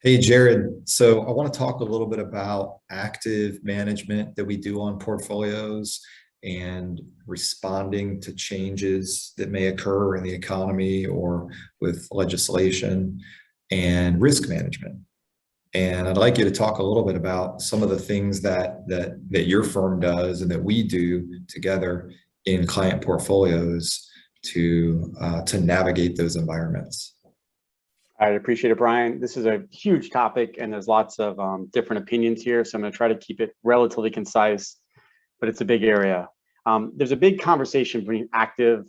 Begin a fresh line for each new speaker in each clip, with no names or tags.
Hey, Jared. So I want to talk a little bit about active management that we do on portfolios and responding to changes that may occur in the economy or with legislation and risk management. And I'd like you to talk a little bit about some of the things that your firm does and that we do together in client portfolios to navigate those environments.
I appreciate it, Brian. This is a huge topic, and there's lots of different opinions here. So I'm going to try to keep it relatively concise, but it's a big area. There's a big conversation between active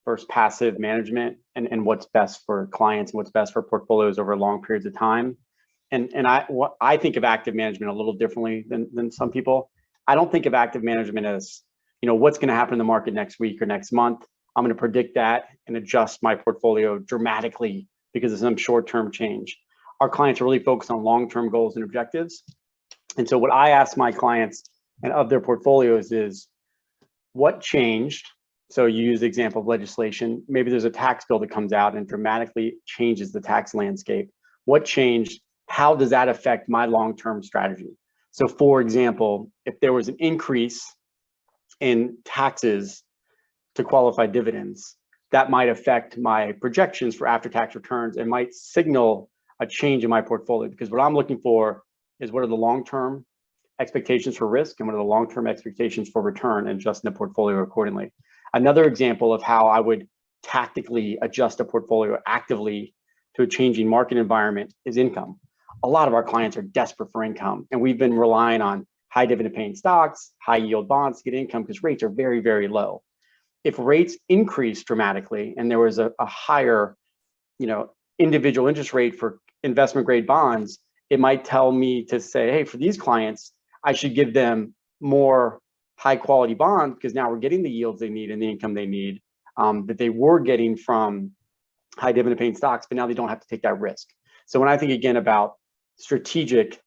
versus passive management and what's best for clients and what's best for portfolios over long periods of time. I think of active management a little differently than some people. I don't think of active management as, what's going to happen in the market next week or next month. I'm going to predict that and adjust my portfolio dramatically because of some short-term change. Our clients are really focused on long-term goals and objectives. And so what I ask my clients and of their portfolios is, what changed? So you use the example of legislation. Maybe there's a tax bill that comes out and dramatically changes the tax landscape. What changed? How does that affect my long-term strategy? So for example, if there was an increase in taxes to qualify dividends, that might affect my projections for after-tax returns and might signal a change in my portfolio, because what I'm looking for is what are the long-term expectations for risk and what are the long-term expectations for return, and adjusting the portfolio accordingly. Another example of how I would tactically adjust a portfolio actively to a changing market environment is income. A lot of our clients are desperate for income, and we've been relying on high dividend paying stocks, high yield bonds to get income because rates are very, very low. If rates increase dramatically and there was a higher, individual interest rate for investment grade bonds, it might tell me to say, hey, for these clients, I should give them more high quality bonds because now we're getting the yields they need and the income they need that they were getting from high dividend paying stocks, but now they don't have to take that risk. So when I think again about strategic,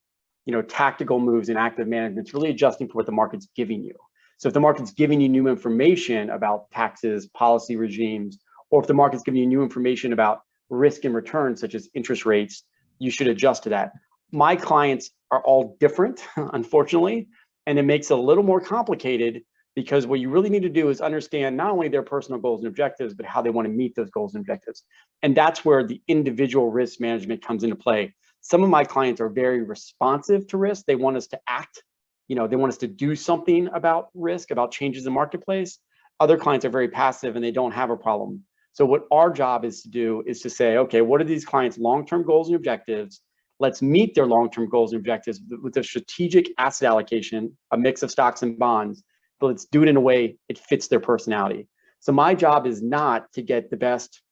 tactical moves in active management, it's really adjusting for what the market's giving you. So if the market's giving you new information about taxes, policy regimes, or if the market's giving you new information about risk and return, such as interest rates, you should adjust to that. My clients are all different, unfortunately, and it makes it a little more complicated because what you really need to do is understand not only their personal goals and objectives, but how they want to meet those goals and objectives. And that's where the individual risk management comes into play. Some of my clients are very responsive to risk. They want us to act. They want us to do something about risk, about changes in the marketplace. Other clients are very passive and they don't have a problem. So what our job is to do is to say, okay, what are these clients' long-term goals and objectives? Let's meet their long-term goals and objectives with a strategic asset allocation, a mix of stocks and bonds, but let's do it in a way it fits their personality. So my job is not to get the best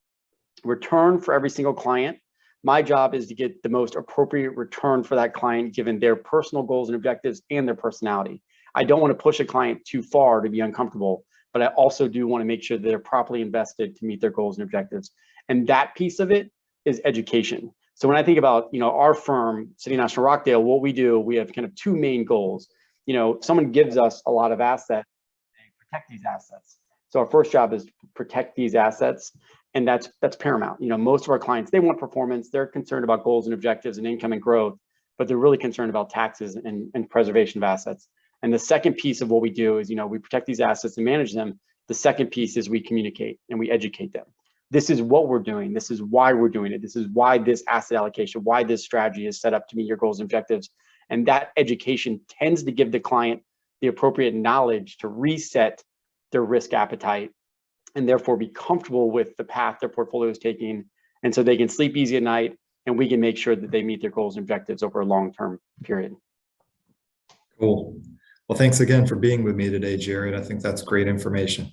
return for every single client. My job is to get the most appropriate return for that client, given their personal goals and objectives and their personality. I don't want to push a client too far to be uncomfortable, but I also do want to make sure that they're properly invested to meet their goals and objectives. And that piece of it is education. So when I think about, our firm, City National Rockdale, what we do, we have kind of two main goals. Someone gives us a lot of assets, they protect these assets. So our first job is to protect these assets. And that's paramount. Most of our clients, they want performance. They're concerned about goals and objectives and income and growth, but they're really concerned about taxes and preservation of assets. And the second piece of what we do is, we protect these assets and manage them. The second piece is we communicate and we educate them. This is what we're doing. This is why we're doing it. This is why this asset allocation, why this strategy is set up to meet your goals and objectives. And that education tends to give the client the appropriate knowledge to reset their risk appetite and therefore be comfortable with the path their portfolio is taking. And so they can sleep easy at night and we can make sure that they meet their goals and objectives over a long-term period.
Cool. Well, thanks again for being with me today, Jared. I think that's great information.